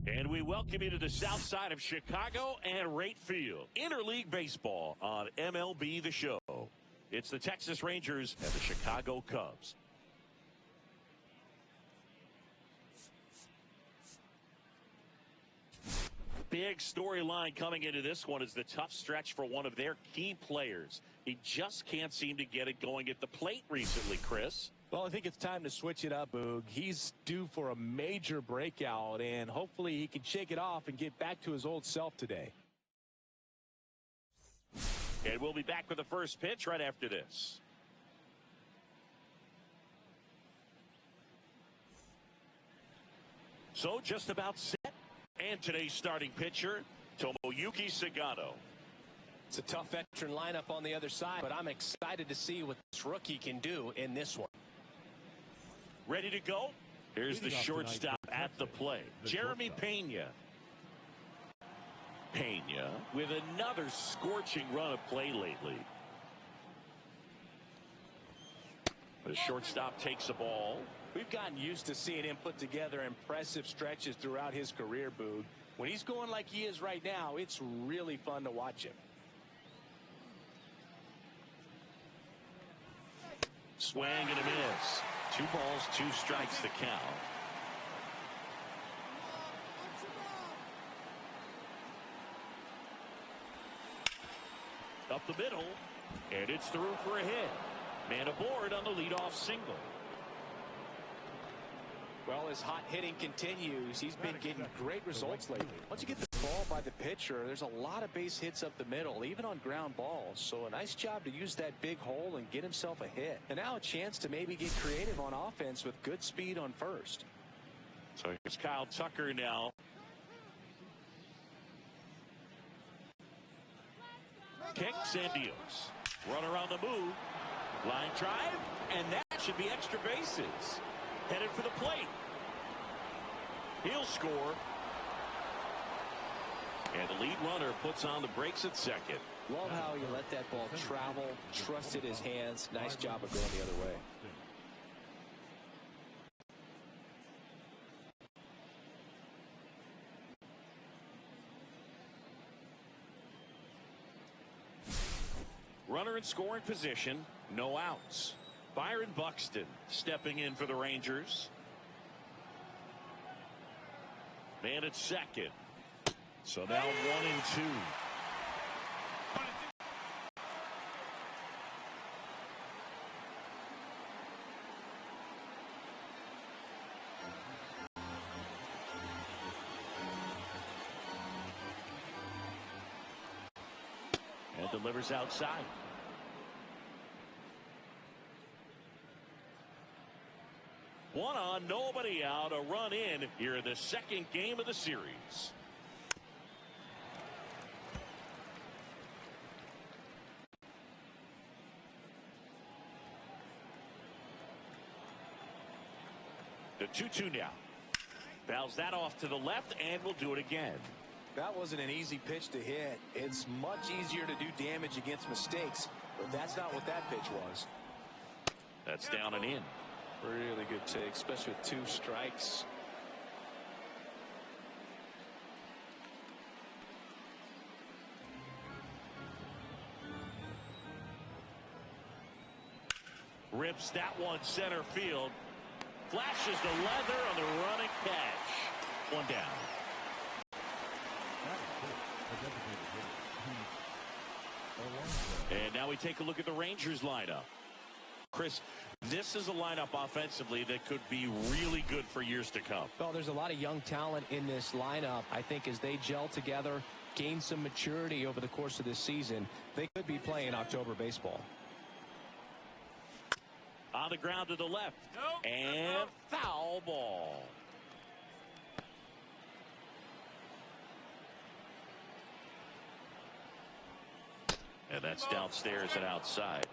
And we welcome you to the south side of Chicago and Wright Field. Interleague baseball on MLB The Show. It's the Texas Rangers and the Chicago Cubs. Big storyline coming into this one is the tough stretch for one of their key players. He just can't seem to get it going at the plate recently, Chris. Well, I think it's time to switch it up, Boog. He's due for a major breakout, and hopefully he can shake it off and get back to his old self today. And we'll be back with the first pitch right after this. So just about set. And today's starting pitcher, Tomoyuki Sagano. It's a tough veteran lineup on the other side, but I'm excited to see what this rookie can do in this one. Ready to go? Here's the shortstop at the plate, Jeremy Pena. Pena with another scorching run of play lately. The shortstop takes the ball. We've gotten used to seeing him put together impressive stretches throughout his career, Boog. When he's going like he is right now, it's really fun to watch him. Swing and a miss. 2 balls, 2 strikes to count. Up the middle, and it's through for a hit. Man aboard on the leadoff single. Well, as hot hitting continues, he's been getting great results lately. Once you get the ball by the pitcher, there's a lot of base hits up the middle, even on ground balls. So a nice job to use that big hole and get himself a hit. And now a chance to maybe get creative on offense with good speed on first. So here's Kyle Tucker now. Kicks and deals. Runner on the move. Line drive, and that should be extra bases. Headed for the plate. He'll score. And the lead runner puts on the brakes at second. Love how he let that ball travel, trusted his hands. Nice job of going the other way. Runner in scoring position, no outs. Byron Buxton stepping in for the Rangers. Man at second. So now 1 and 2. And delivers outside. One on, nobody out, a run in here in the second game of the series. The 2-2 now. Fouls that off to the left, and will do it again. That wasn't an easy pitch to hit. It's much easier to do damage against mistakes, but that's not what that pitch was. That's down and in. Really good take, especially with 2 strikes. Rips that one center field. Flashes the leather on the running catch. 1 down. And now we take a look at the Rangers lineup. Chris, this is a lineup offensively that could be really good for years to come. Well, there's a lot of young talent in this lineup. I think as they gel together, gain some maturity over the course of this season, they could be playing October baseball. On the ground to the left. And foul ball. And that's downstairs and outside.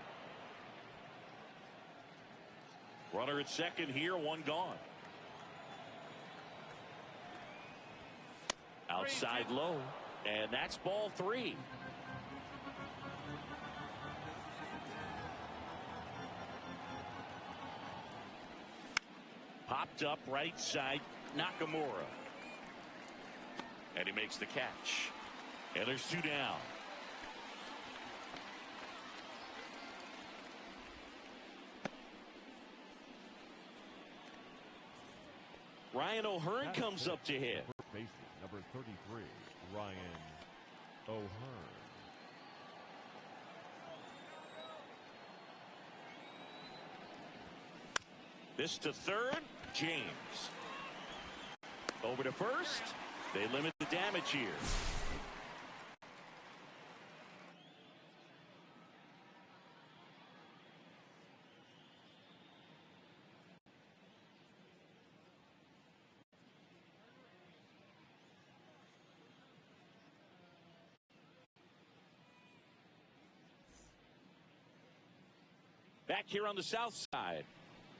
Runner at second here, 1 gone. Outside low. And that's ball 3. Popped up right side, Nakamura. And he makes the catch. And there's 2 down. Ryan O'Hearn comes up to hit. Bases, number 33, Ryan O'Hearn. This to third, James. Over to first. They limit the damage here. Back here on the south side.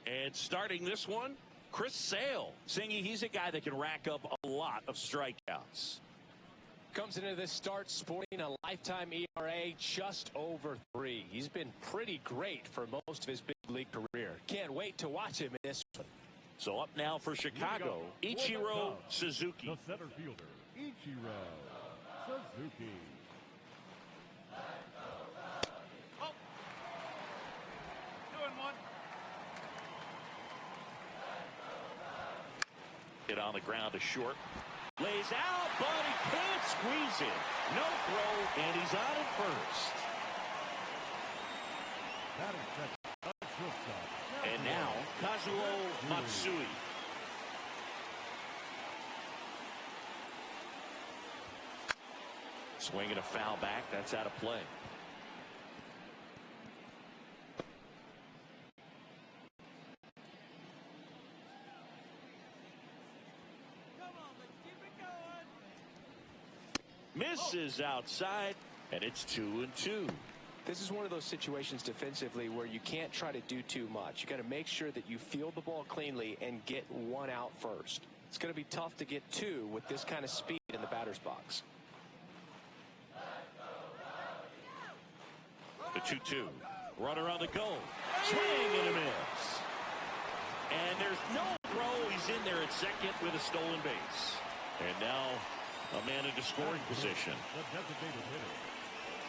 And starting this one, Chris Sale. Singy, he's a guy that can rack up a lot of strikeouts. Comes into this start sporting a lifetime ERA just over 3. He's been pretty great for most of his big league career. Can't wait to watch him in this one. So up now for Chicago, Ichiro Suzuki. The center fielder, Ichiro Suzuki. Hit on the ground to short. Lays out, but he can't squeeze it. No throw, and he's on at first. And now, Kazuo Matsui. Swinging a foul back. That's out of play. Misses outside, and it's 2-2. This is one of those situations defensively where you can't try to do too much. You got to make sure that you field the ball cleanly and get 1 out first. It's going to be tough to get 2 with this kind of speed in the batter's box. The 2-2. Runner on the go. Swing and a miss. And there's no throw. He's in there at second with a stolen base. And now a man into scoring position.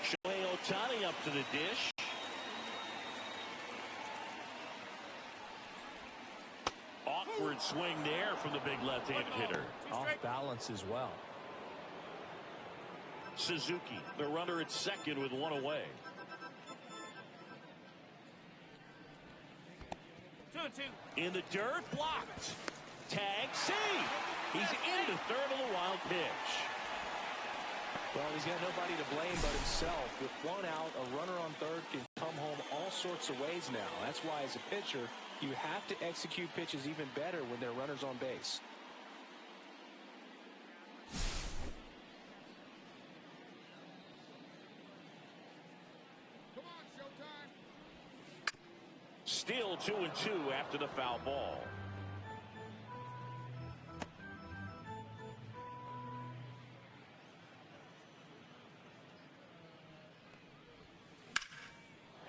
Shohei Ohtani up to the dish. Awkward swing there from the big left-handed hitter. Off balance as well. Suzuki, the runner at second with 1 away. 2-2. In the dirt, blocked. Tag, save. He's into third on the wild pitch. Well, he's got nobody to blame but himself. With 1 out, a runner on third can come home all sorts of ways now. That's why, as a pitcher, you have to execute pitches even better when there are runners on base. Come on, showtime. Still 2-2 after the foul ball.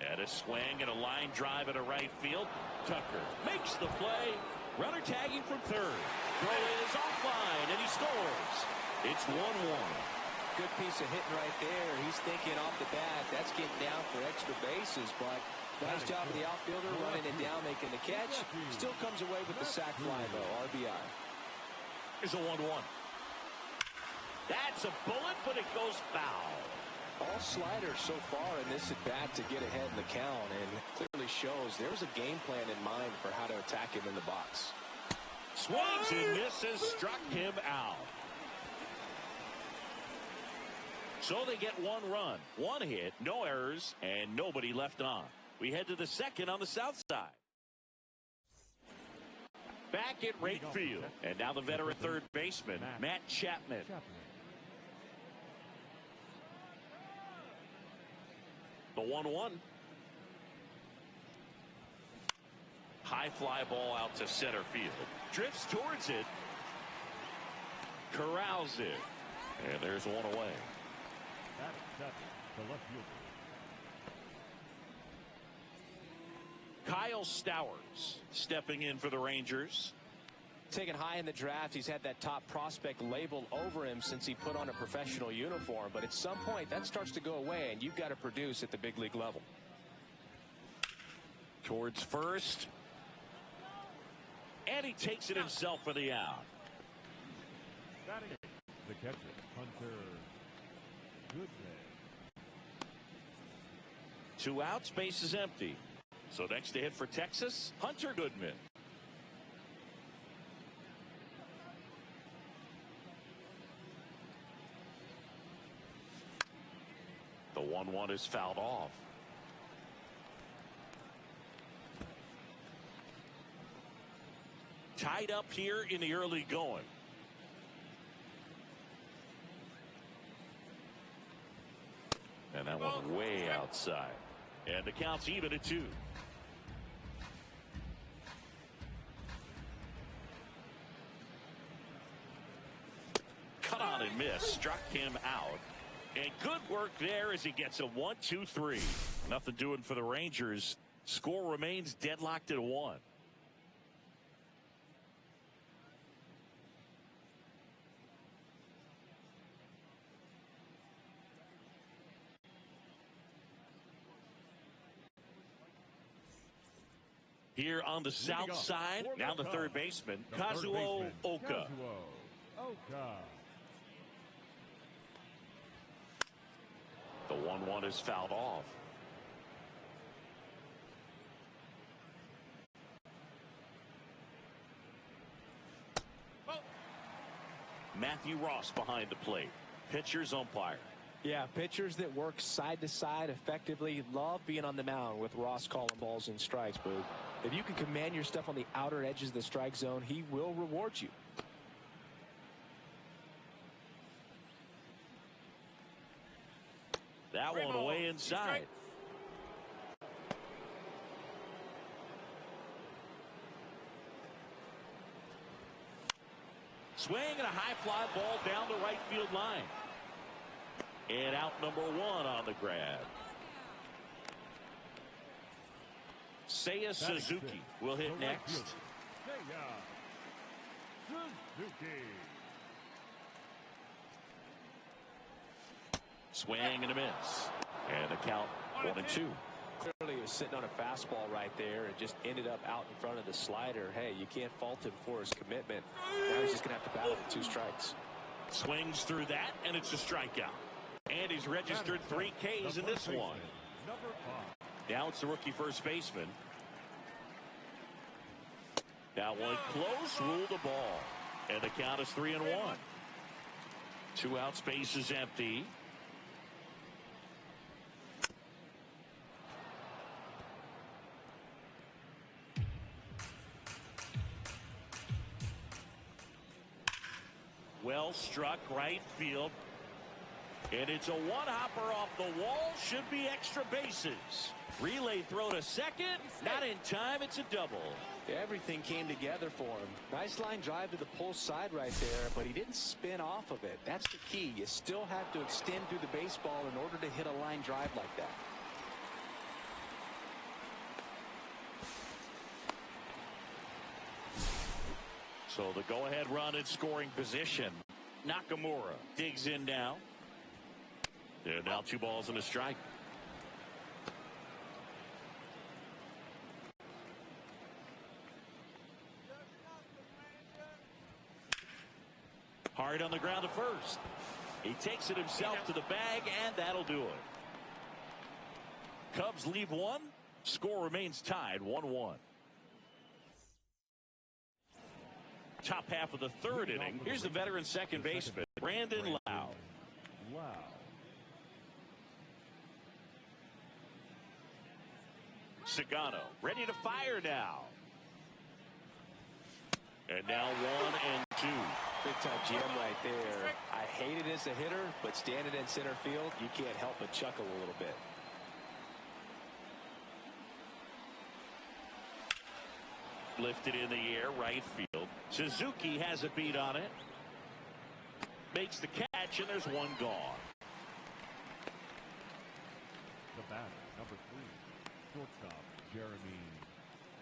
And a swing and a line drive at a right field. Tucker makes the play. Runner tagging from third. Throw is offline, and he scores. It's 1-1. Good piece of hitting right there. He's thinking off the bat, that's getting down for extra bases, but nice job of the outfielder running it down, making the catch. Still comes away with the sac fly, though, RBI. Here's a 1-1. That's a bullet, but it goes foul. All sliders so far in this at-bat to get ahead in the count, and clearly shows there's a game plan in mind for how to attack him in the box. Swings and misses, struck him out. So they get 1 run, 1 hit, no errors, and nobody left on. We head to the second on the south side. Back at right field, and now the veteran third baseman, Matt Chapman. The 1-1. High fly ball out to center field. Drifts towards it. Corrals it. And there's 1 away. The left fielder. Kyle Stowers stepping in for the Rangers. Taken high in the draft, he's had that top prospect label over him since he put on a professional uniform. But at some point, that starts to go away, and you've got to produce at the big league level. Towards first. And he takes it himself for the out. The catcher, Hunter Goodman. 2 outs, base is empty. So next to hit for Texas, Hunter Goodman. The 1-1 is fouled off. Tied up here in the early going. And that one way outside. And the count's even at 2. Cut on and miss. Struck him out. And good work there as he gets a 1-2-3. Nothing doing for the Rangers. Score remains deadlocked at 1. Here on the south side, now the third baseman, Kazuo Oka. The 1-1 is fouled off. Matthew Ross behind the plate. Pitcher's umpire. Yeah, pitchers that work side to side effectively love being on the mound with Ross calling balls and strikes, Boo. If you can command your stuff on the outer edges of the strike zone, he will reward you. That one away inside. Swing and a high fly ball down the right field line. And out number 1 on the grab. Seiya Suzuki will hit next. Swing and a miss. And the count 1-2. Clearly he was sitting on a fastball right there and just ended up out in front of the slider. Hey, you can't fault him for his commitment. Now he's just going to have to battle with 2 strikes. Swings through that, and it's a strikeout. And he's registered 3 Ks in this one. Now it's the rookie first baseman. Now one close, ruled the ball. And the count is 3-1. 2 outs, base is empty. Well struck right field. And it's a one-hopper off the wall. Should be extra bases. Relay throw to second. Not in time. It's a double. Everything came together for him. Nice line drive to the pull side right there, but he didn't spin off of it. That's the key. You still have to extend through the baseball in order to hit a line drive like that. So the go-ahead run in scoring position. Nakamura digs in now. And now 2 balls and a strike. Hard on the ground to first. He takes it himself to the bag, and that'll do it. Cubs leave 1. Score remains tied 1-1. Top half of the 3rd inning. Here's the veteran second baseman, Brandon Lau. Sagano ready to fire now. And now 1-2. Big time jam right there. I hate it as a hitter, but standing in center field, you can't help but chuckle a little bit. Lifted in the air, right field. Suzuki has a beat on it. Makes the catch, and there's 1 gone. The batter, number 3, shortstop Jeremy.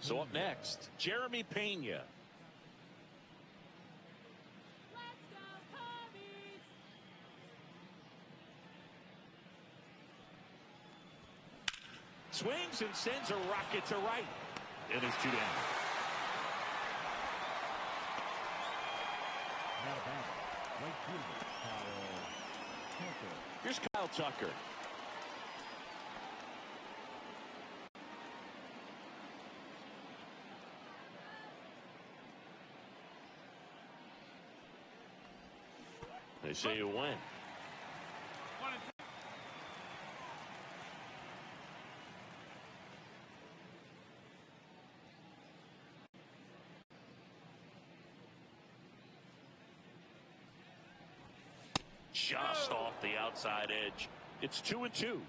So up next, Jeremy Pena. swings and sends a rocket to right. And he's 2 down. Now back, right fielder, Kyle Tucker. Here's Kyle Tucker. They say you win. Just off the outside edge. It's 2-2.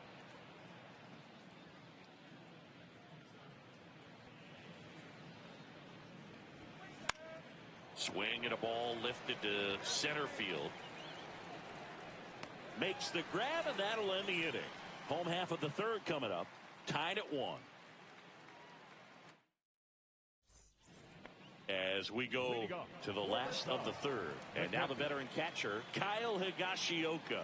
Swing and a ball lifted to center field. Makes the grab, and that'll end the inning. Home half of the third coming up. Tied at 1. As we go to the last of the third. And now the veteran catcher, Kyle Higashioka.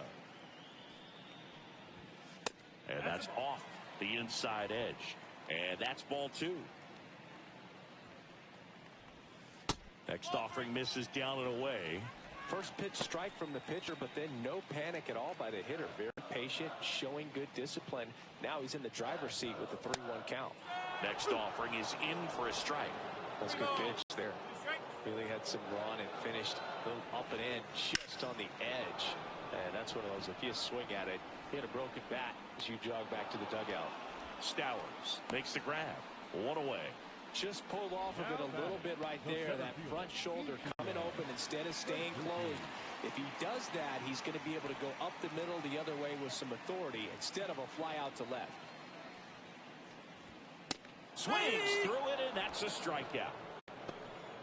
And that's off the inside edge. And that's ball 2. Next offering misses down and away. First pitch strike from the pitcher, but then no panic at all by the hitter. Very patient, showing good discipline. Now he's in the driver's seat with the 3-1 count. Next offering is in for a strike. That's a good pitch there. Really had some run and finished a little up and in just on the edge. And that's one of those, if you swing at it, hit a broken bat as you jog back to the dugout. Stowers makes the grab. 1 away. Just pulled off of it a little bit right there. That front shoulder coming open instead of staying closed. If he does that, he's going to be able to go up the middle the other way with some authority instead of a fly out to left. Swings through it, and that's a strikeout.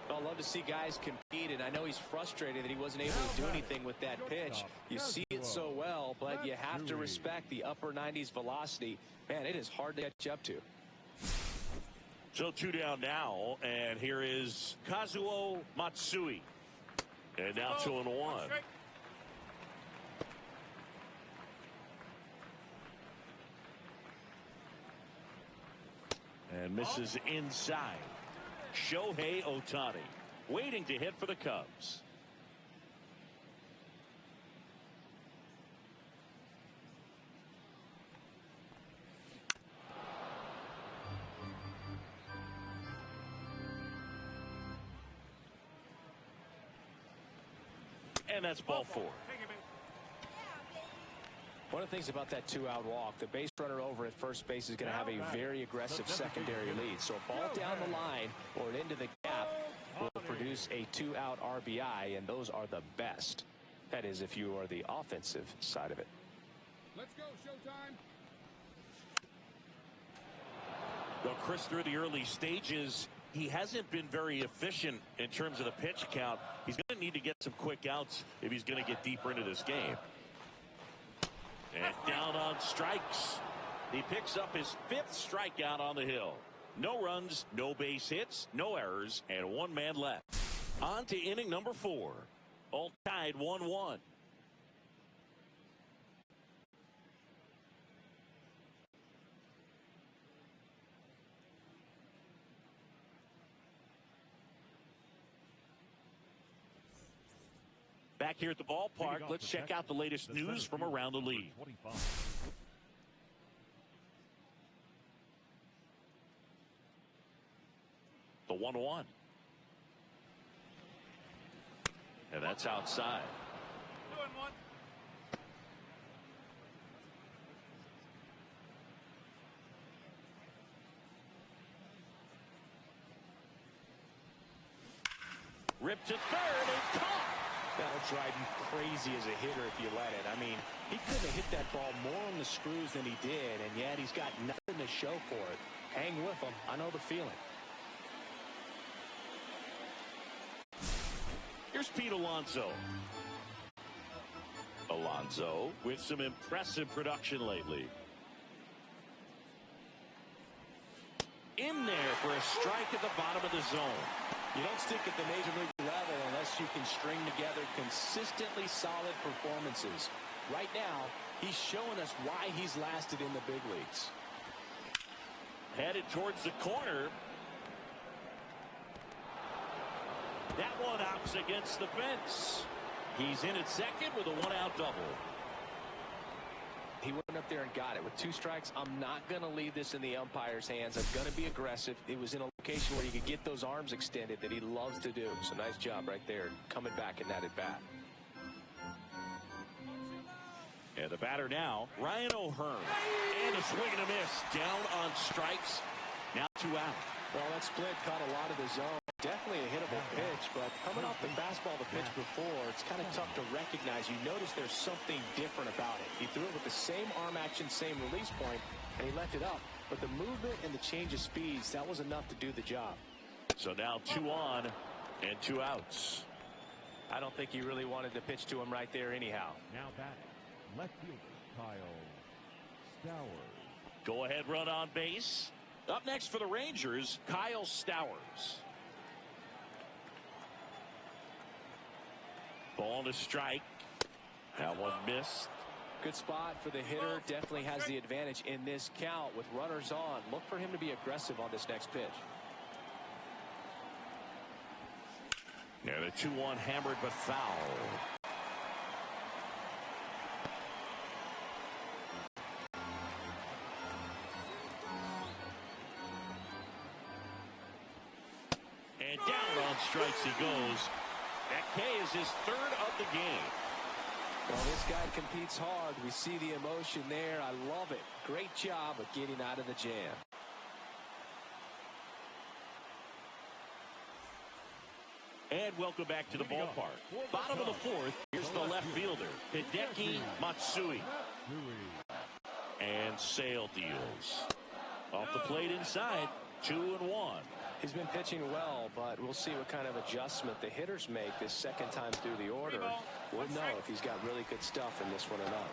I'd love to see guys compete, and I know he's frustrated that he wasn't able to do anything with that pitch. You see it so well, but you have to respect the upper 90s velocity. Man, it is hard to catch up to. So 2 down now, and here is Kazuo Matsui. And now 2-1. And misses inside. Shohei Ohtani waiting to hit for the Cubs. And that's ball 4. One of the things about that 2-out walk, the base runner over at first base is going to have a very aggressive secondary lead. So a ball down the line or into the gap will produce a 2-out RBI, and those are the best. That is, if you are the offensive side of it. Let's go, Showtime. Though Chris, through the early stages, he hasn't been very efficient in terms of the pitch count. He's going to need to get some quick outs if he's going to get deeper into this game. And down on strikes. He picks up his 5th strikeout on the hill. No runs, no base hits, no errors, and 1 man left. On to inning number 4. All tied 1-1. Back here at the ballpark, let's check out the latest news from around the league. The 1-1. And that's outside. 2-1. Ripped to third and caught. That'll drive you crazy as a hitter if you let it. I mean, he couldn't have hit that ball more on the screws than he did, and yet he's got nothing to show for it. Hang with him. I know the feeling. Here's Pete Alonso. Alonso with some impressive production lately. In there for a strike at the bottom of the zone. You don't stick at the major league level unless you can string together consistently solid performances. Right now, he's showing us why he's lasted in the big leagues. Headed towards the corner. That one hops against the fence. He's in at second with a one-out double. He went up there and got it. With 2 strikes, I'm not going to leave this in the umpire's hands. I'm going to be aggressive. It was in a location where he could get those arms extended that he loves to do. So nice job right there, coming back in that at bat. And the batter now, Ryan O'Hearn. And a swing and a miss. Down on strikes. Now 2 out. Well, that split caught a lot of the zone. Definitely a hittable pitch, but coming off the fastball the pitch before, it's kind of tough to recognize. You notice there's something different about it. He threw it with the same arm action, same release point, and he left it up. But the movement and the change of speeds, that was enough to do the job. So now 2 on and 2 outs. I don't think he really wanted to pitch to him right there anyhow. Now batting, left fielder Kyle Stowers. Go ahead run on base. Up next for the Rangers, Kyle Stowers. Ball to strike. That one missed. Good spot for the hitter. Definitely has the advantage in this count with runners on. Look for him to be aggressive on this next pitch. Yeah, the 2-1 hammered but foul. And down on strikes he goes. That K is his 3rd of the game. Well, this guy competes hard. We see the emotion there. I love it. Great job of getting out of the jam. And welcome back to the ballpark. Bottom of the 4th, here's the left fielder, Hideki Matsui. And Sale deals. Off the plate inside, 2-1. He's been pitching well, but we'll see what kind of adjustment the hitters make this second time through the order. We'll know if he's got really good stuff in this one or not.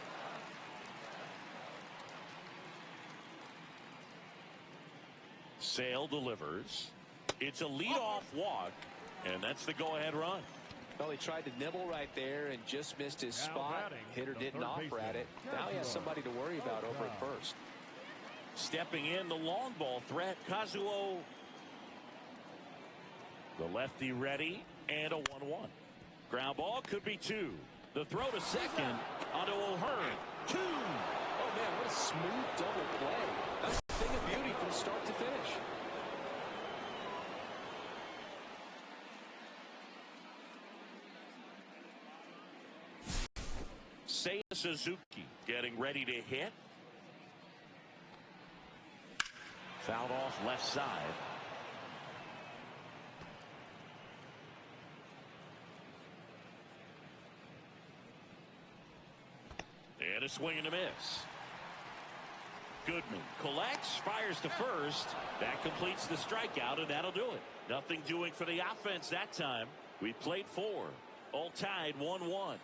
Sale delivers. It's a leadoff walk, and that's the go-ahead run. Well, he tried to nibble right there and just missed his spot. Hitter didn't offer at it. Now he has somebody to worry about over at first. Stepping in, the long ball threat, Kazuo. The lefty ready, and a 1-1. Ground ball could be 2. The throw to second onto O'Hearn. 2. Oh, man, what a smooth double play. That's a thing of beauty from start to finish. Seiya Suzuki getting ready to hit. Fouled off left side. And a swing and a miss. Goodman collects, fires to first. That completes the strikeout, and that'll do it. Nothing doing for the offense that time. We played 4. All tied 1-1.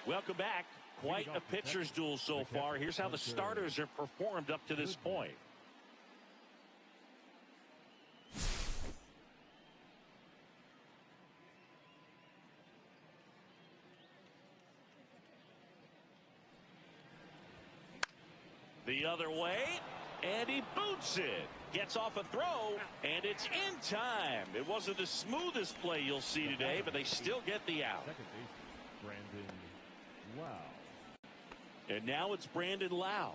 Welcome back. Quite a pitcher's duel so far. Here's how the starters have performed up to this point. The other way, and he boots it. Gets off a throw, and it's in time. It wasn't the smoothest play you'll see today, but they still get the out. Second base, Brandon Lau. And now it's Brandon Lau.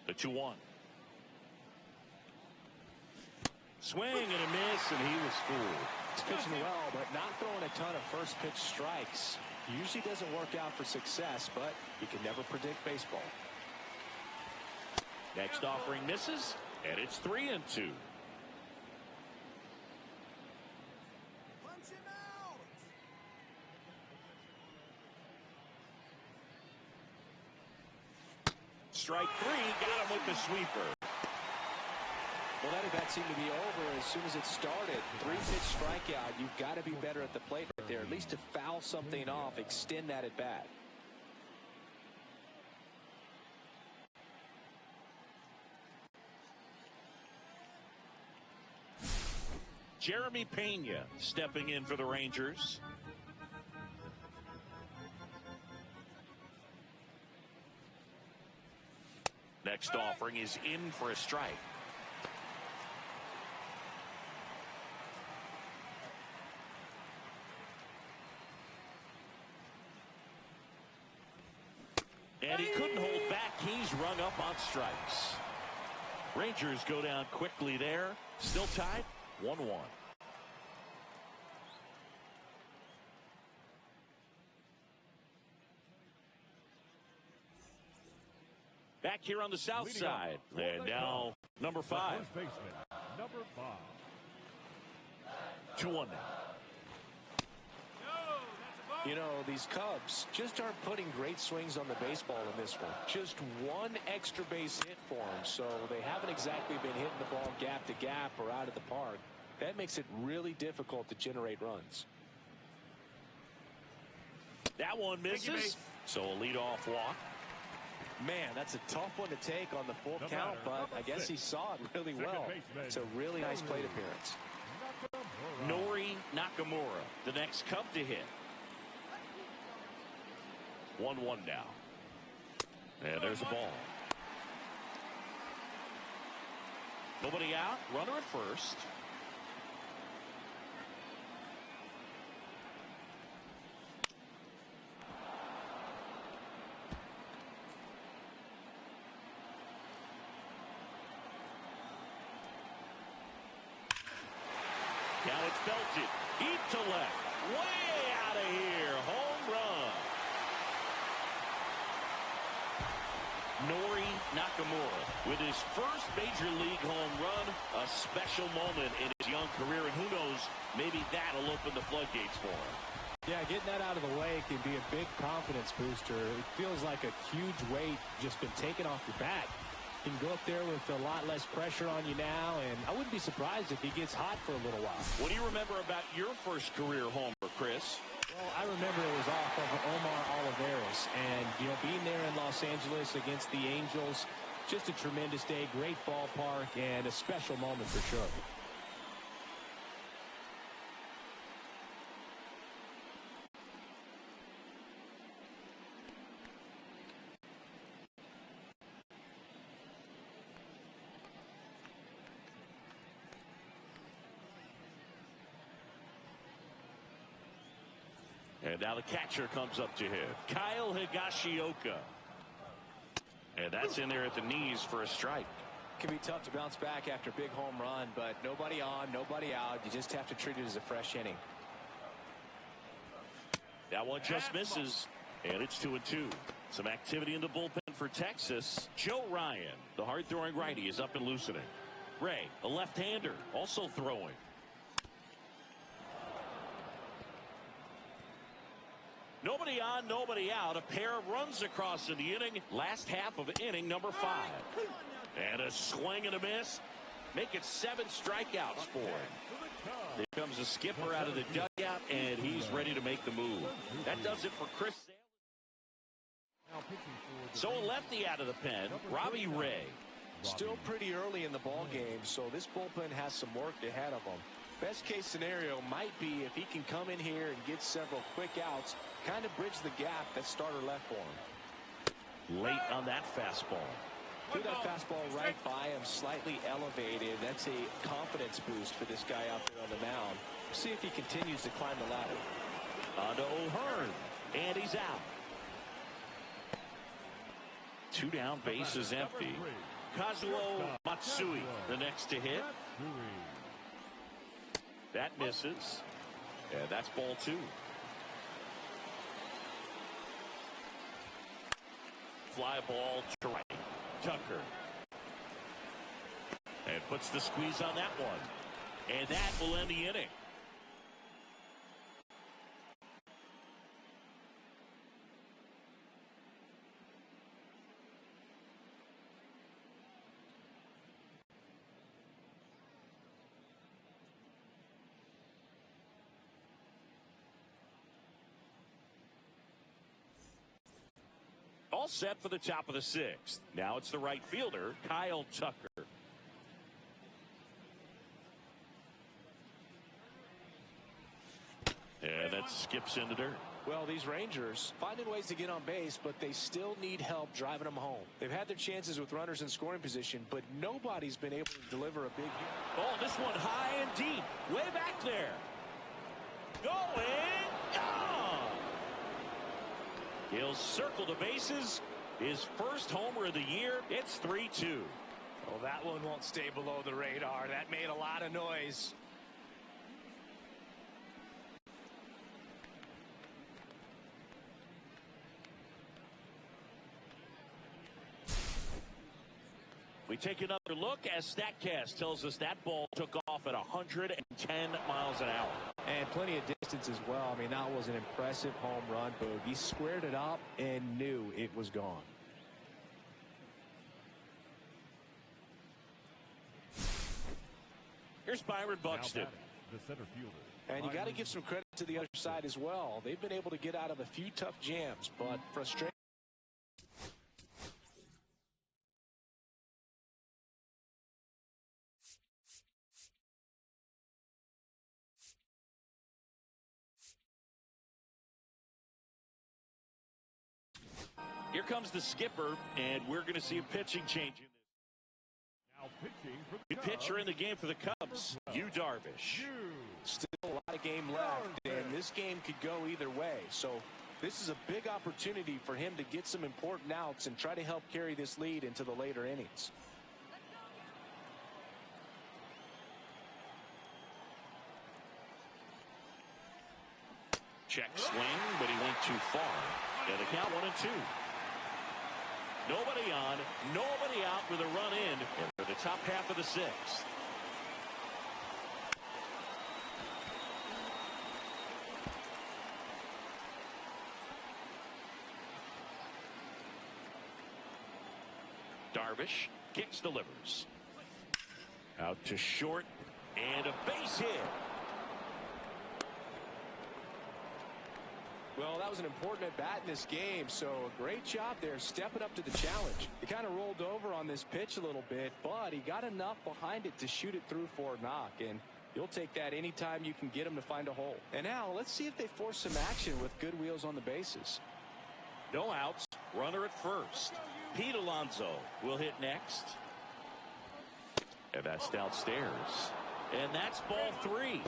The 2-1. Swing and a miss, and he was fooled. He's pitching well, but not throwing a ton of first pitch strikes. Usually doesn't work out for success, but you can never predict baseball. Next offering misses, and it's 3-2. Strike 3, got him with the sweeper. Well, that at-bat seemed to be over as soon as it started. 3-pitch strikeout. You've got to be better at the plate right there, at least to foul something off, extend that at-bat. Jeremy Pena stepping in for the Rangers. next offering is in for a strike. And he couldn't hold back. He's rung up on strikes. Rangers go down quickly there. Still tied 1-1. Back here on the south side. And now number 5. First baseman, number 5. 2-1 now. You know, these Cubs just aren't putting great swings on the baseball in this one. Just one extra base hit for them, so they haven't exactly been hitting the ball gap to gap or out of the park. That makes it really difficult to generate runs. That one misses, so a leadoff walk. Man, that's a tough one to take on the full count, but I guess he saw it really well. It's a really nice plate appearance. Nori Nakamura, the next Cub to hit. 1-1 now. And there's a ball. Nobody out. Runner at first. Now it's belted. Deep to left. Way out of here. Home run. Nori Nakamura with his first major league home run. A special moment in his young career, and who knows, maybe that'll open the floodgates for him. Yeah, getting that out of the way can be a big confidence booster. It feels like a huge weight just been taken off your back. You can go up there with a lot less pressure on you now, and I wouldn't be surprised if he gets hot for a little while. What do you remember about your first career homer, Chris? Well, I remember it was off of Omar Oliveros, and, you know, being there in Los Angeles against the Angels, just a tremendous day, great ballpark, and a special moment for sure. And now the catcher comes up to hit. Kyle Higashioka. And that's in there at the knees for a strike. It can be tough to bounce back after a big home run, but nobody on, nobody out. You just have to treat it as a fresh inning. That one just misses, and it's 2-2. Some activity in the bullpen for Texas. Joe Ryan, the hard-throwing righty, is up and loosening. Ray, a left-hander, also throwing. Nobody on, nobody out. A pair of runs across in the inning. Last half of inning number 5. And a swing and a miss. Make it 7 strikeouts for him. Here comes a skipper out of the dugout, and he's ready to make the move. That does it for Chris. So a lefty out of the pen, Robbie Ray. Still pretty early in the ball game, so this bullpen has some work ahead of them. Best case scenario might be if he can come in here and get several quick outs, kind of bridge the gap that starter left for him. Late on that fastball. Threw that fastball right by him, slightly elevated. That's a confidence boost for this guy out there on the mound. See if he continues to climb the ladder. On to O'Hearn, and he's out. 2 down, base is empty. Kazuo Matsui, the next to hit. That misses. And that's ball 2. Fly ball to right. Tucker. And puts the squeeze on that one. And that will end the inning. All set for the top of the 6th. Now it's the right fielder, Kyle Tucker. And that skips into dirt. Well, these Rangers finding ways to get on base, but they still need help driving them home. They've had their chances with runners in scoring position, but nobody's been able to deliver a big hit. Oh, this one high and deep, way back there. Going, gone. He'll circle the bases. His first homer of the year. It's 3-2. Well, that one won't stay below the radar. That made a lot of noise. We take another look as StatCast tells us that ball took off at 110 miles an hour. And plenty of distance as well. I mean, that was an impressive home run, Boog. He squared it up and knew it was gone. Here's Byron Buxton. The center fielder. And you got to give some credit to the other side as well. They've been able to get out of a few tough jams, but frustrating. Here comes the skipper, and we're going to see a pitching change in this. Now pitching for The the pitcher in the game for the Cubs, Yu Darvish. Still a lot of game left, and this game could go either way. So this is a big opportunity for him to get some important outs and try to help carry this lead into the later innings. Check swing, but he went too far. And the count 1-2. Nobody on, nobody out with a run in for the top half of the sixth. Darvish kicks, delivers. Out to short, and a base hit. Well, that was an important at-bat in this game, so a great job there stepping up to the challenge. He kind of rolled over on this pitch a little bit, but he got enough behind it to shoot it through for a knock, and you'll take that anytime you can get him to find a hole. And now let's see if they force some action with good wheels on the bases. No outs, runner at first. Pete Alonso will hit next. And that's downstairs. And that's ball 3.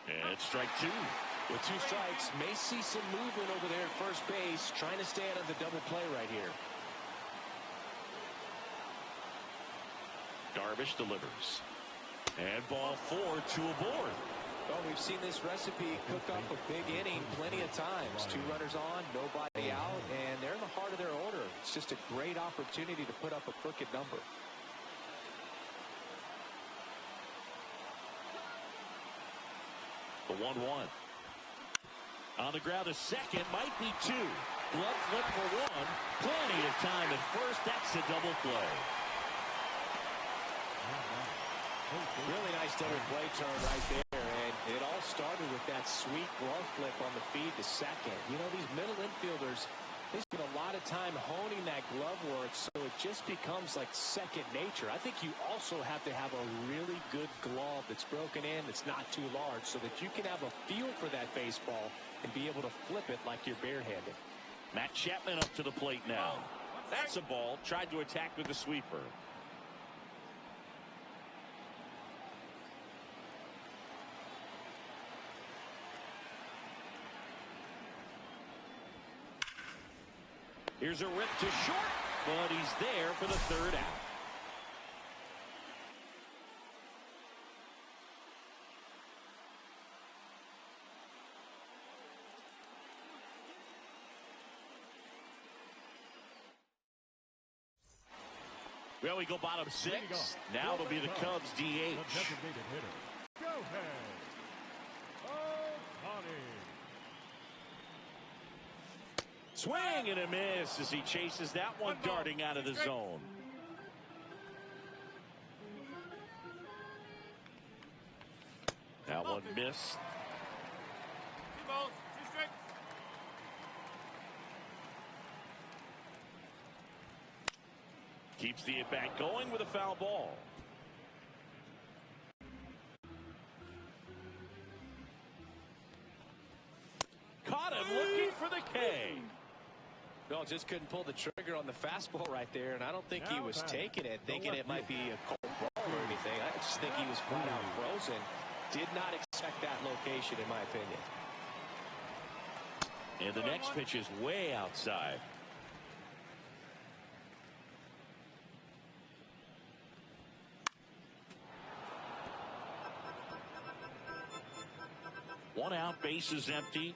And it's strike 2. With 2 strikes, may see some movement over there at first base, trying to stay out of the double play right here. Darvish delivers. And ball 4, 2 aboard. Well, we've seen this recipe cook up a big inning plenty of times. 2 runners on, nobody out, and they're in the heart of their order. It's just a great opportunity to put up a crooked number. The 1-1. On the ground, a second, might be 2. Glove flip for 1. Plenty of time at first. That's a double play. Really nice double play turn right there, and it all started with that sweet glove flip on the feed to second. You know, these middle infielders, they spend a lot of time honing that glove work, so it just becomes like second nature. I think you also have to have a really good glove that's broken in, that's not too large, so that you can have a feel for that baseball and be able to flip it like you're barehanded. Matt Chapman up to the plate now. That's a ball. Tried to attack with the sweeper. Here's a rip to short, but he's there for the 3rd out. Well, we go bottom 6. Now it'll be the Cubs DH. The designated hitter, Shohei Ohtani. Swing and a miss as he chases that one darting out of the zone. That one missed. 2 balls, 2 strikes. Keeps the at-bat going with a foul ball. for the K. No, just couldn't pull the trigger on the fastball right there, and I don't think he was taking it, thinking it might be a cold ball or anything. I just think he was flat out frozen. Did not expect that location, in my opinion. And the next pitch is way outside. One out, bases empty.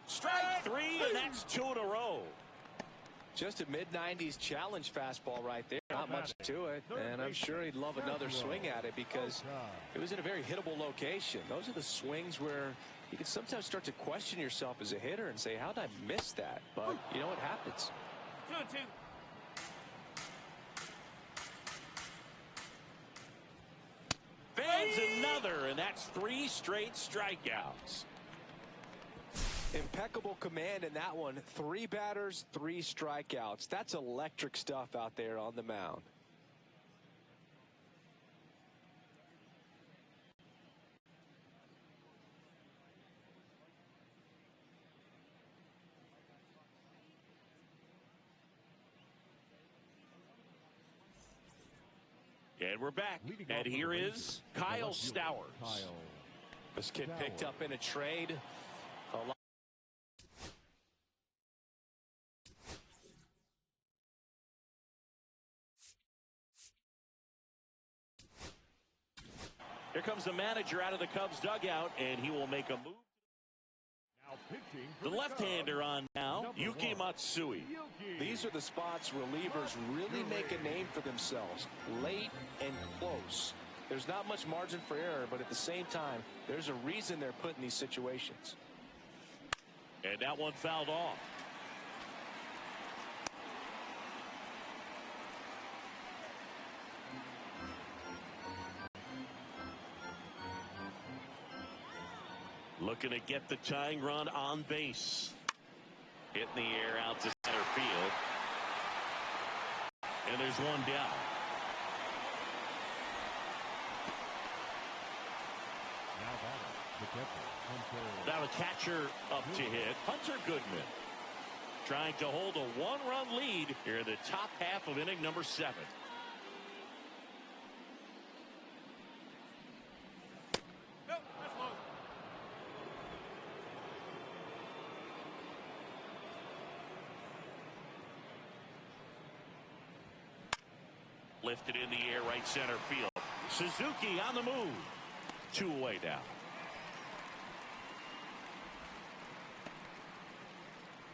Strike three, and that's 2 in a row. Just a mid-90s challenge fastball right there. Not much to it, and I'm sure he'd love another swing at it because it was in a very hittable location. Those are the swings where you can sometimes start to question yourself as a hitter and say, how did I miss that? But you know what happens. 2-2. Fans another, and that's 3 straight strikeouts. Impeccable command in that one. 3 batters, 3 strikeouts. That's electric stuff out there on the mound. And we're back. And here is Kyle Stowers. This kid picked up in a trade. Here comes the manager out of the Cubs dugout, and he will make a move. The left-hander on now, Yuki Matsui. These are the spots relievers really make a name for themselves. Late and close. There's not much margin for error, but at the same time, there's a reason they're put in these situations. And that one fouled off. Looking to get the tying run on base. Hit in the air out to center field. And there's one down. Now the catcher up to hit. Hunter Goodman trying to hold a 1-run lead here in the top half of inning number 7. Lifted in the air, right center field. Suzuki on the move. 2 away now.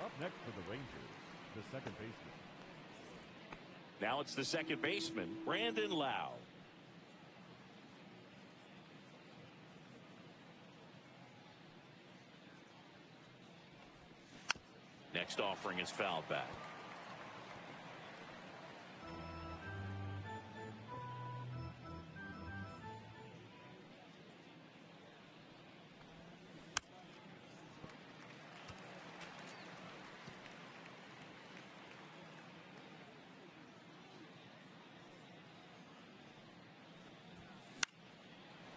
Up next for the Rangers, the second baseman. Now it's the second baseman, Brandon Lau. Next offering is fouled back.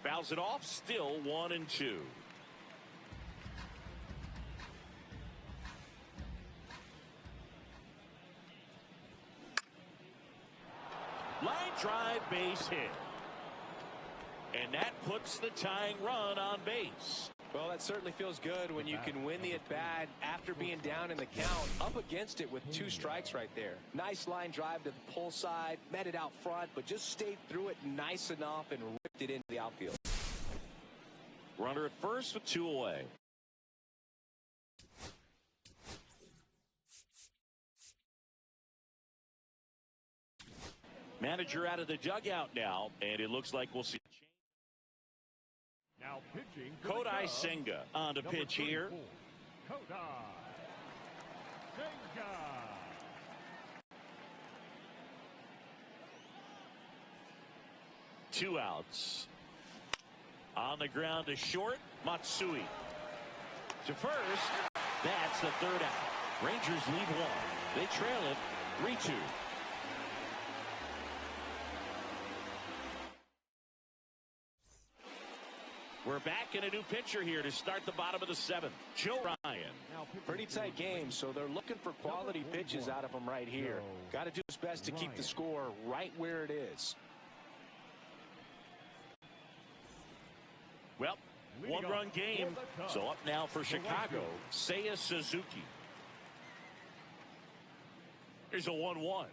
Fouls it off, still 1-2. Line drive, base hit. And that puts the tying run on base. Well, that certainly feels good when you can win the at-bat after being down in the count. Up against it with 2 strikes right there. Nice line drive to the pull side, met it out front, but just stayed through it nice enough and ripped it into the outfield. Runner at first with 2 away. Manager out of the dugout now, and it looks like we'll see a change. Now pitching. Kodai Senga on to pitch here. Kodai Senga. 2 outs. On the ground to short, Matsui. To first, that's the 3rd out. Rangers lead 1. They trail it 3-2. We're back in a new pitcher here to start the bottom of the 7th. Joe Ryan. Pretty tight game, so they're looking for quality pitches out of him right here. Got to do his best to keep the score right where it is. Well, one-run game. So up now for Chicago, Seiya Suzuki. Here's a 1-1.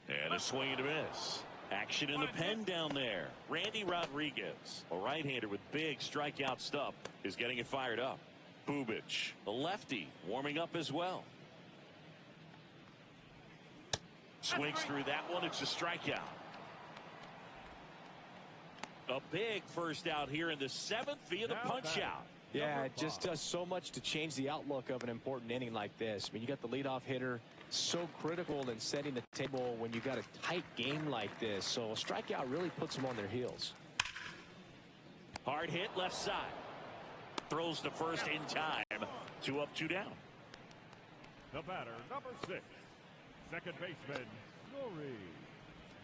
And a swing and a miss. Action in the pen down there. Randy Rodriguez, a right-hander with big strikeout stuff, is getting it fired up. Bubic, the lefty, warming up as well. Swings through that one. It's a strikeout. A big first out here in the 7th via the punch out. Yeah, it just does so much to change the outlook of an important inning like this. I mean, you got the leadoff hitter, so critical in setting the table when you got a tight game like this. So a strikeout really puts them on their heels. Hard hit left side. Throws to first in time. 2 up, 2 down. The batter, number 6, second baseman, Rory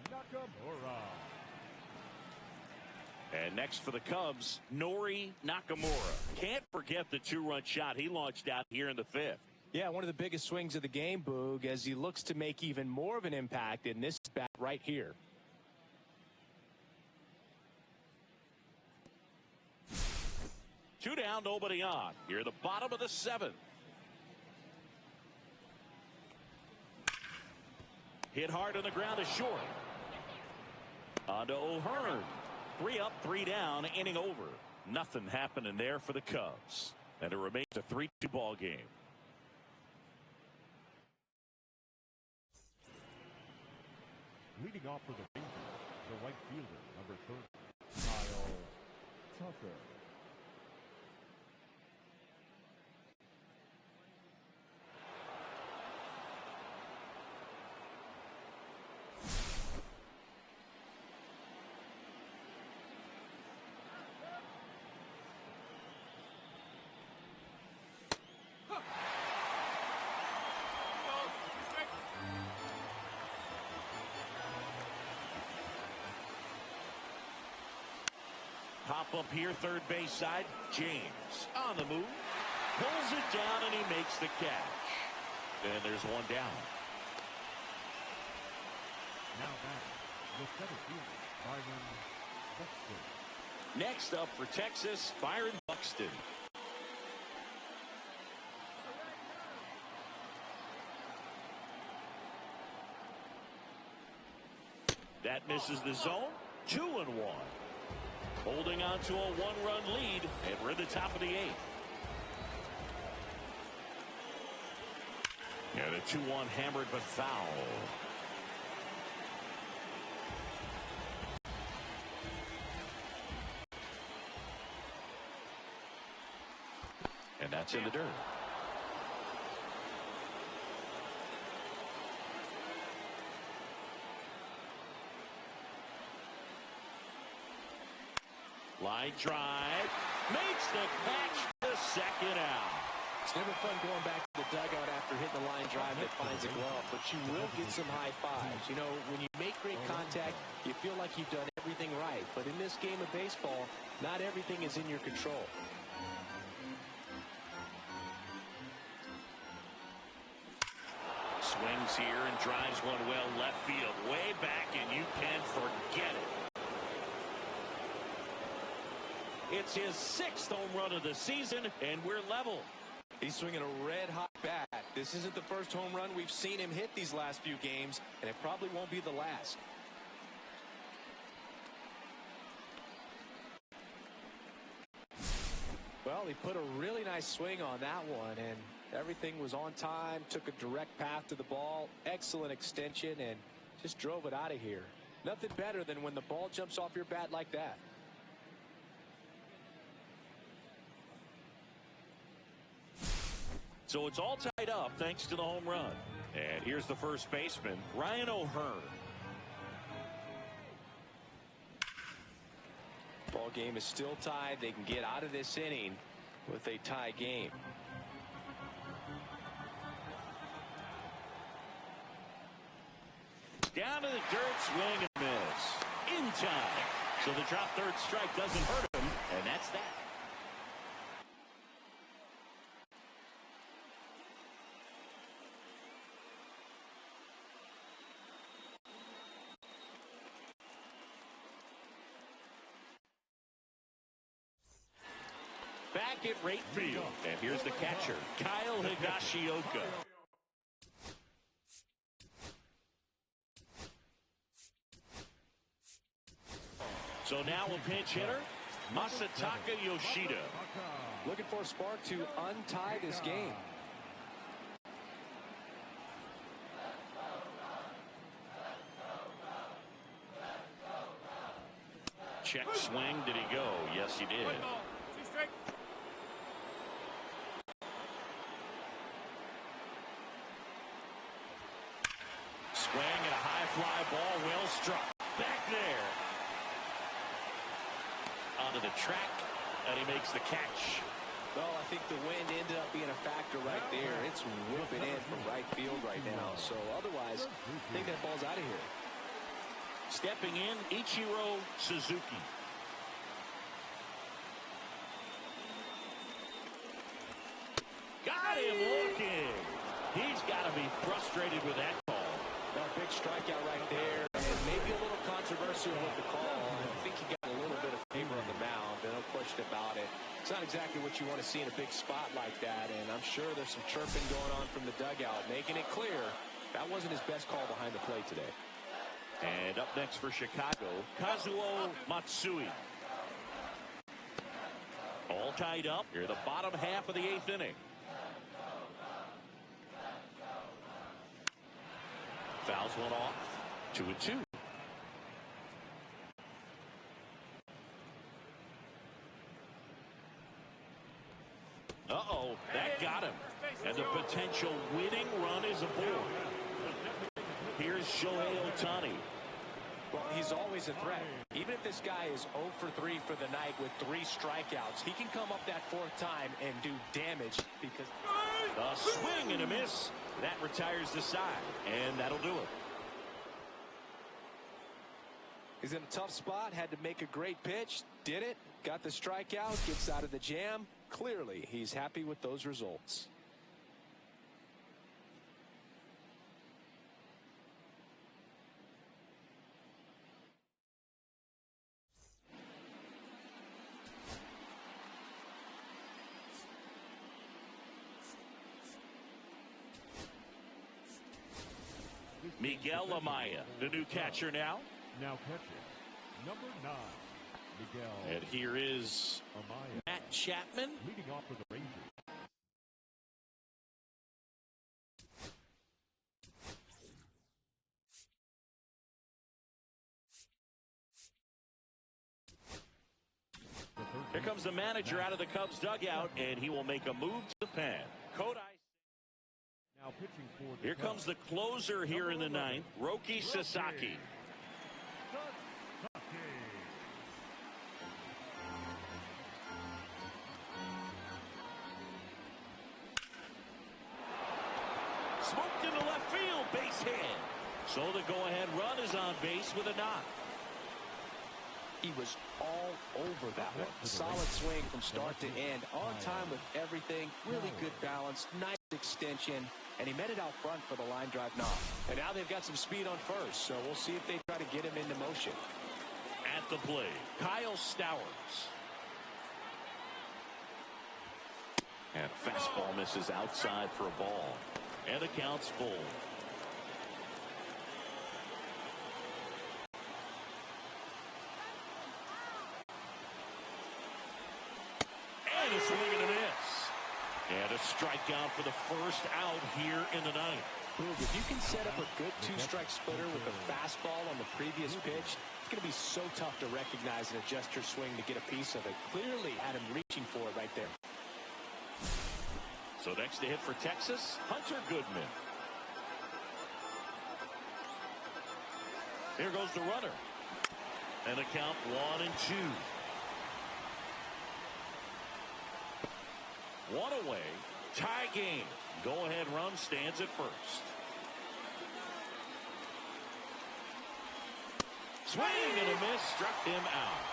Nakamura. And next for the Cubs, Nori Nakamura. Can't forget the 2-run shot he launched out here in the 5th. Yeah, one of the biggest swings of the game, Boog, as he looks to make even more of an impact in this bat right here. Two down, nobody on. Here at the bottom of the 7th. Hit hard on the ground is short. On to O'Hearn. 3 up, 3 down, inning over. Nothing happening there for the Cubs. And it remains a 3-2 ball game. Leading off for the Rangers, the right fielder, number 30, Kyle Tucker. Pop up here, third base side. James on the move. Pulls it down and he makes the catch. And there's 1 down. Now back, the center fielder, Byron Buxton. Next up for Texas, Byron Buxton. That misses the zone. 2-1. Holding on to a 1-run lead, and we're at the top of the 8th. And a 2-1 hammered but foul. And that's in the dirt. Line drive, makes the catch for the 2nd out. It's never fun going back to the dugout after hitting the line drive that finds a glove, but you will get some high fives. You know, when you make great contact, you feel like you've done everything right. But in this game of baseball, not everything is in your control. Swings here and drives one well left field, way back, and you can forget it. It's his 6th home run of the season, and we're level. He's swinging a red-hot bat. This isn't the first home run we've seen him hit these last few games, and it probably won't be the last. Well, he put a really nice swing on that one, and everything was on time, took a direct path to the ball, excellent extension, and just drove it out of here. Nothing better than when the ball jumps off your bat like that. So it's all tied up thanks to the home run. And here's the first baseman, Ryan O'Hearn. Ball game is still tied. They can get out of this inning with a tie game. Down to the dirt, swing and miss. In time. So the drop third strike doesn't hurt him, and that's that. Back at right field, and here's the catcher, Kyle Higashioka. So now a pinch hitter, Masataka Yoshida. Looking for a spark to untie this game. Check swing, did he go? Yes, he did. Swing and a high fly ball, well struck. Back there. Onto the track, and he makes the catch. Well, I think the wind ended up being a factor right there. It's whipping in from right field right now. So otherwise, I think that ball's out of here. Stepping in, Ichiro Suzuki. Got him looking. He's got to be frustrated with that call. Now, big strikeout right there, and maybe a little controversial with the call. I think he got a little bit of favor on the mound, no question about it. It's not exactly what you want to see in a big spot like that, and I'm sure there's some chirping going on from the dugout, making it clear that wasn't his best call behind the plate today. And up next for Chicago, Kazuo Matsui. All tied up here, the bottom half of the 8th inning. Fouls one off. 2-2. Uh-oh, that got him. And the potential winning run is aboard. Here's Shohei Ohtani. Well, he's always a threat. Even if this guy is 0 for 3 for the night with 3 strikeouts, he can come up that 4th time and do damage because... A swing and a miss. That retires the side, and that'll do it. He's in a tough spot, had to make a great pitch, did it, got the strikeout, gets out of the jam. Clearly, he's happy with those results. Miguel Amaya, the new catcher now. Now catching, number 9, Miguel. And here is Amaya. Matt Chapman. Leading off for the Rangers. Here comes the manager out of the Cubs dugout, and he will make a move to the pen. Kodai. Now pitching for the Here comes the closer here in the 9th, Roki Sasaki. Smoked into left field, base hit. So the go-ahead run is on base with a knock. He was all over that one. Solid swing from start to end. On time with everything. Really good balance. Nice extension. And he met it out front for the line drive knock. And now they've got some speed on first. So we'll see if they try to get him into motion. At the plate, Kyle Stowers. And a fastball misses outside for a ball. And the count's full. And a swing and a miss. And a strikeout for the first out here in the 9th. If you can set up a good 2-strike splitter with a fastball on the previous pitch, it's going to be so tough to recognize and adjust your swing to get a piece of it. Clearly had him reaching for it right there. So next to hit for Texas, Hunter Goodman. Here goes the runner. And the count 1-2. 1 away. Tie game. Go-ahead run stands at first. Swing and a miss, struck him out.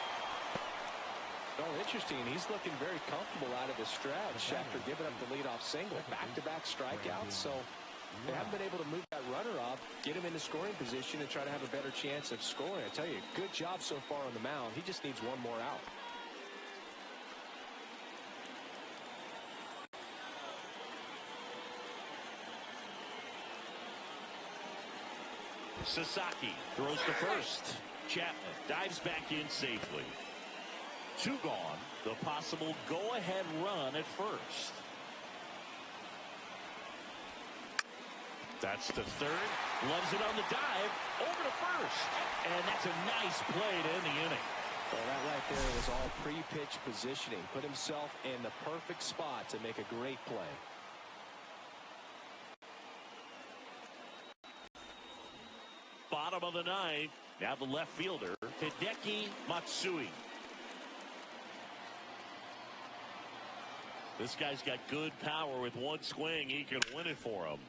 Oh, interesting. He's looking very comfortable out of the stretch after giving up the leadoff single. Back-to-back strikeouts, so they haven't been able to move that runner up, get him into scoring position, and try to have a better chance of scoring. I tell you, good job so far on the mound. He just needs one more out. Sasaki throws to first. Chapman dives back in safely. 2 gone. The possible go-ahead run at first. That's the third. Loves it on the dive. Over to first. And that's a nice play to end the inning. Well, that right there was all pre-pitch positioning. Put himself in the perfect spot to make a great play. Bottom of the 9th. Now the left fielder, Hideki Matsui. This guy's got good power. With one swing, he can win it for him.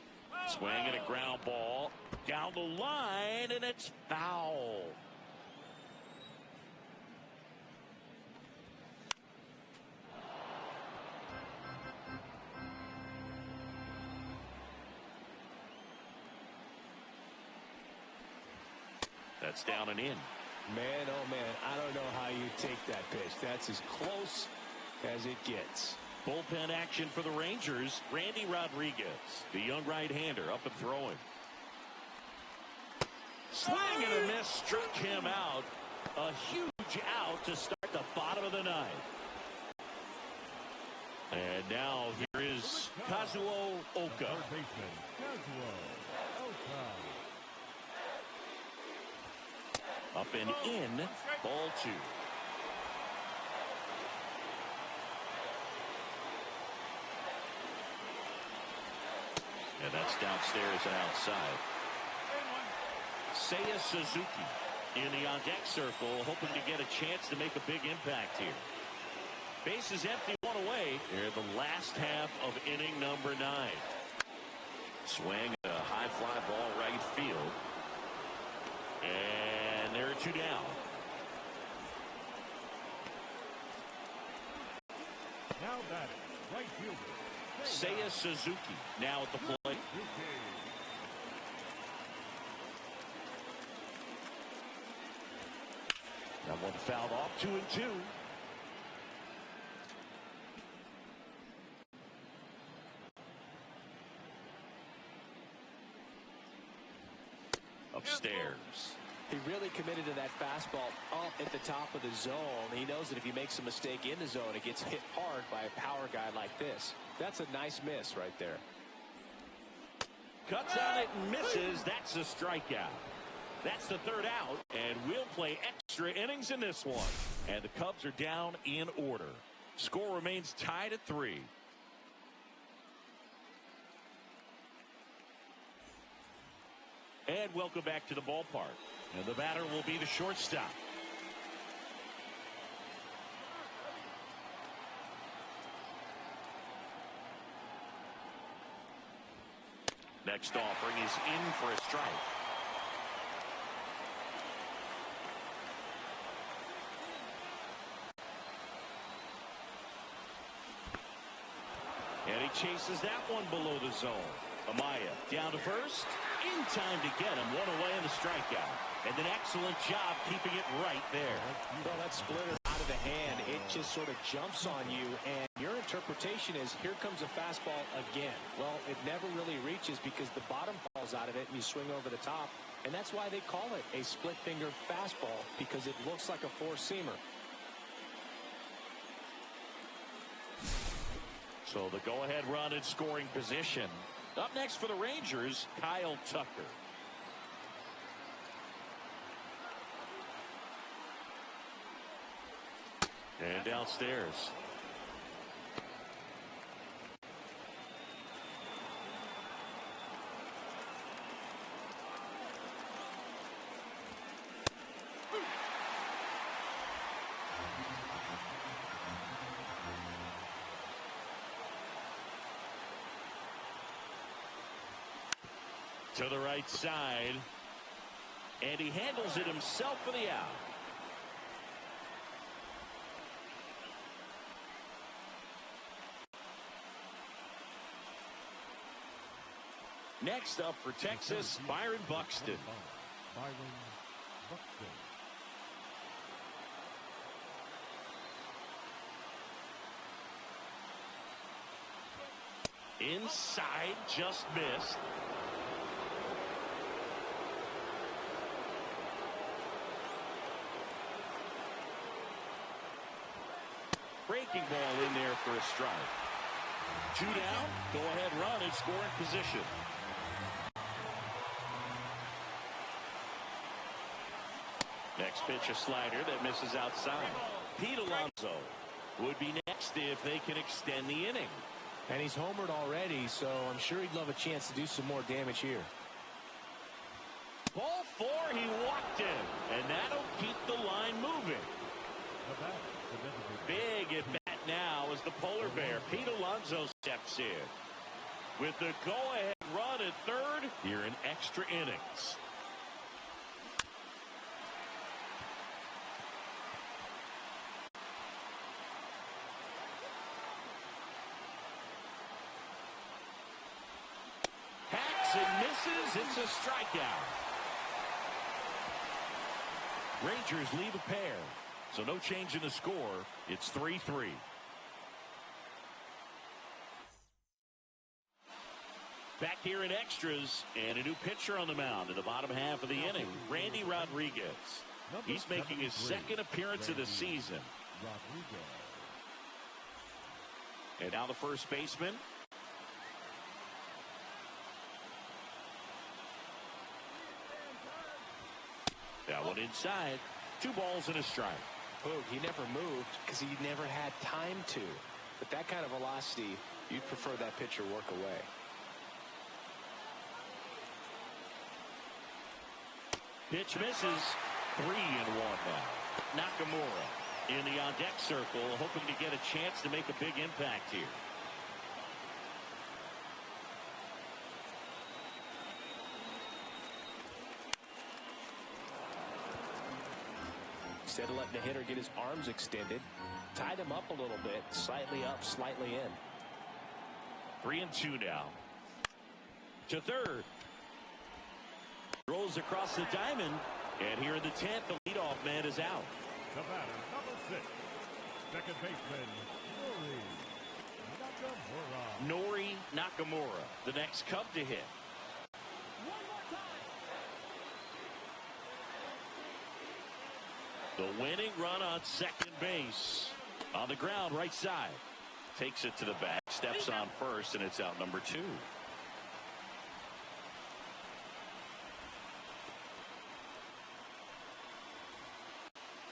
Swing and a ground ball down the line, and it's foul. That's down and in. Man, oh man, I don't know how you take that pitch. That's as close as it gets. Bullpen action for the Rangers. Randy Rodriguez, the young right-hander, up and throwing. Swing and a miss, struck him out. A huge out to start the bottom of the 9th. And now here is Kazuo Oka. Up and in, ball 2. And that's downstairs and outside. Seiya Suzuki in the on-deck circle, hoping to get a chance to make a big impact here. Bases empty, 1 away. Here in the last half of inning number 9. Swing, a high fly ball right field. And there are 2 down. Now batting, right fielder Seiya Suzuki now at the plate. That one fouled off, 2-2. Upstairs. He really committed to that fastball up at the top of the zone. He knows that if he makes a mistake in the zone, it gets hit hard by a power guy like this. That's a nice miss right there. Cuts on it and misses. That's a strikeout. That's the 3rd out, and we'll play extra innings in this one. And the Cubs are down in order. Score remains tied at 3. And welcome back to the ballpark. And the batter will be the shortstop. Next offering is in for a strike. And he chases that one below the zone. Amaya down to first. In time to get him. 1 away in the strikeout. And an excellent job keeping it right there. Well, that splitter out of the hand, it just sort of jumps on you, and your interpretation is, here comes a fastball again. Well, it never really reaches because the bottom falls out of it and you swing over the top, and that's why they call it a split-finger fastball, because it looks like a four-seamer. So the go-ahead run in scoring position. Up next for the Rangers, Kyle Tucker. And downstairs. To the right side. And he handles it himself for the out. Next up for Texas, Byron Buxton. Inside, just missed. Breaking ball in there for a strike. 2 down, go ahead run and score in position. Next pitch, a slider that misses outside. Pete Alonso would be next if they can extend the inning. And he's homered already, so I'm sure he'd love a chance to do some more damage here. Ball 4, he walked in, and that'll keep the line moving. Big at bat now as the polar bear, Pete Alonso, steps in. With the go-ahead run at third, here in extra innings. And misses. It's a strikeout. Rangers leave a pair, so no change in the score. It's 3-3. Back here in extras, and a new pitcher on the mound in the bottom half of the inning, Randy Rodriguez. He's making his second appearance of the season. And now the first baseman. That one inside. 2 balls and a strike. Boog, he never moved because he never had time to. But that kind of velocity, you'd prefer that pitcher work away. Pitch misses. 3-1 now. Nakamura in the on-deck circle, hoping to get a chance to make a big impact here. Instead of letting the hitter get his arms extended, tied him up a little bit, slightly up, slightly in. 3-2 now. To third. Rolls across the diamond, and here in the 10th, the leadoff man is out. The batter, number 6, second baseman, Nori Nakamura, the next Cub to hit. The winning run on second base. On the ground, right side. Takes it to the back, steps on first, and it's out number 2.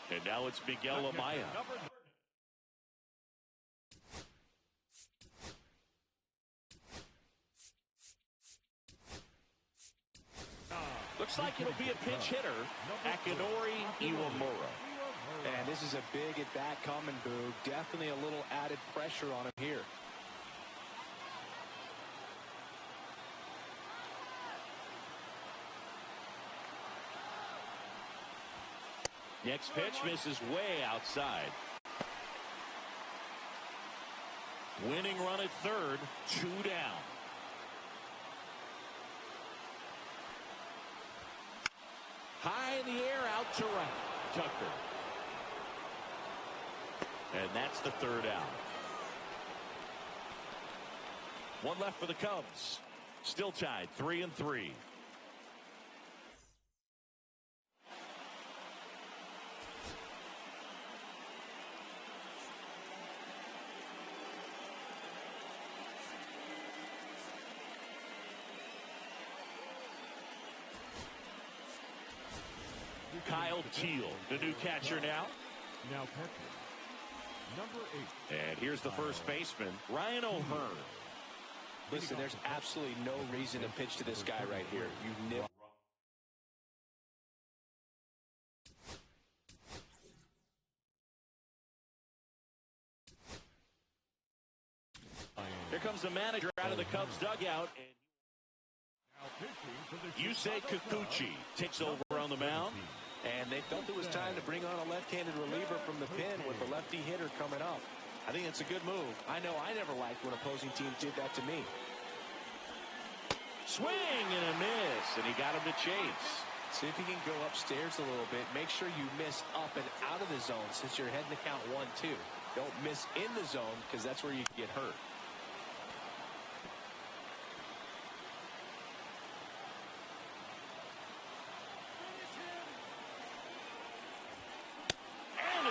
And now it's Miguel Amaya. Looks like it'll be a pinch hitter, Akinori Iwamura. And this is a big at-bat coming, Boog. Definitely a little added pressure on him here. Next pitch misses way outside. Winning run at third, 2 down. High in the air, out to right. Tucker. And that's the 3rd out. 1 left for the Cubs. Still tied, 3-3. Kyle Teal, the new catcher now. Now catcher, number 8. And here's the first baseman, Ryan O'Hearn. Listen, there's absolutely no reason to pitch to this guy right here. You never. Here comes the manager out of the Cubs dugout. And Yusei Kikuchi takes over on on the mound. And they felt it was time to bring on a left-handed reliever from the pen with the lefty hitter coming up. I think it's a good move. I know I never liked when opposing teams did that to me. Swing and a miss, and he got him to chase. See if he can go upstairs a little bit. Make sure you miss up and out of the zone since you're heading to count 1-2. Don't miss in the zone because that's where you get hurt.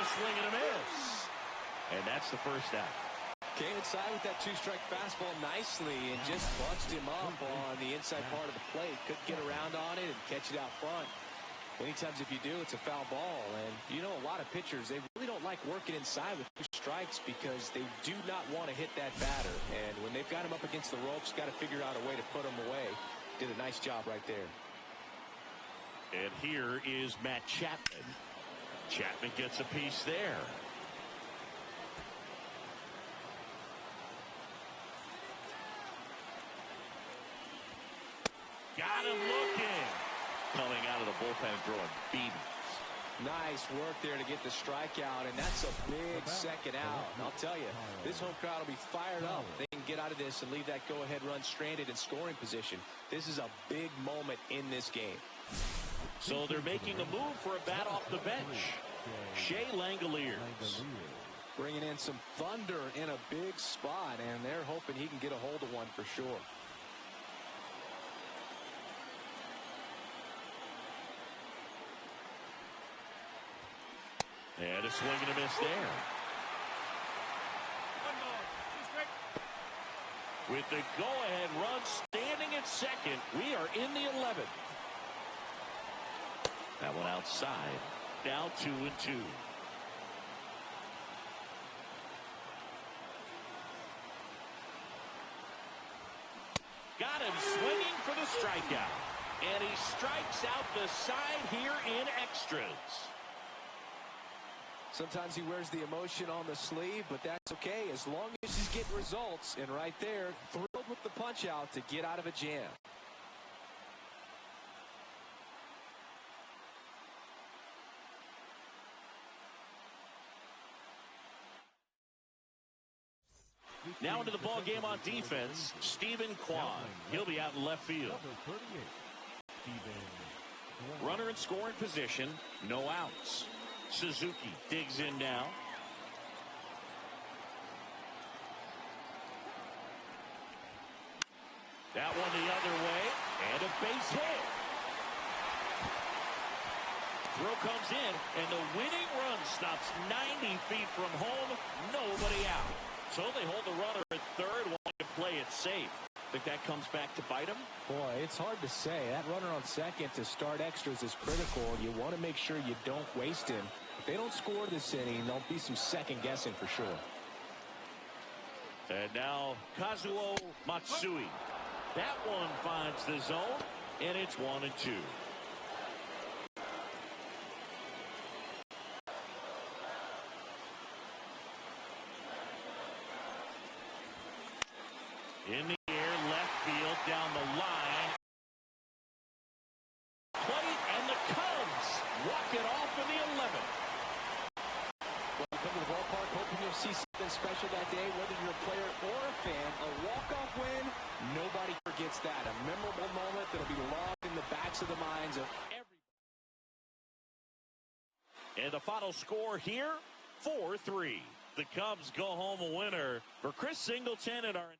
Swing and a miss. And that's the first out. Came inside with that two-strike fastball nicely and just bunched him up on the inside part of the plate. Couldn't get around on it and catch it out front. Many times if you do, it's a foul ball. And you know, a lot of pitchers, they really don't like working inside with two strikes because they do not want to hit that batter. And when they've got him up against the ropes, got to figure out a way to put him away. Did a nice job right there. And here is Matt Chapman. Chapman gets a piece there. Got him looking. Coming out of the bullpen throwing beatings. Nice work there to get the strikeout, and that's a big second out. And I'll tell you, this home crowd will be fired up. They can get out of this and leave that go-ahead run stranded in scoring position. This is a big moment in this game. So they're making a move for a bat off the bench. Shea Langoliers bringing in some thunder in a big spot, and they're hoping he can get a hold of one for sure. And a swing and a miss there. With the go-ahead run standing at second, we are in the 11th. That one outside. Now 2-2. Got him swinging for the strikeout. And he strikes out the side here in extras. Sometimes he wears the emotion on the sleeve, but that's okay as long as he's getting results. And right there, thrilled with the punch out to get out of a jam. Now into the ball game on defense, Stephen Kwan. He'll be out in left field. Runner in scoring position, no outs. Suzuki digs in now. That one the other way, and a base hit. Throw comes in, and the winning run stops 90 feet from home. Nobody out. So they hold the runner at third, wanting to play it safe. Think that comes back to bite him? Boy, it's hard to say. That runner on second to start extras is critical. You want to make sure you don't waste him. If they don't score this inning, there'll be some second guessing for sure. And now Kazuo Matsui. That one finds the zone, and it's 1-2. In the air, left field, down the line. Plate, and the Cubs walk it off in the 11th. Well, you come to the ballpark hoping you'll see something special that day, whether you're a player or a fan. A walk-off win, nobody forgets that. A memorable moment that'll be logged in the backs of the minds of everybody. And the final score here, 4-3. The Cubs go home a winner. For Chris Singleton and our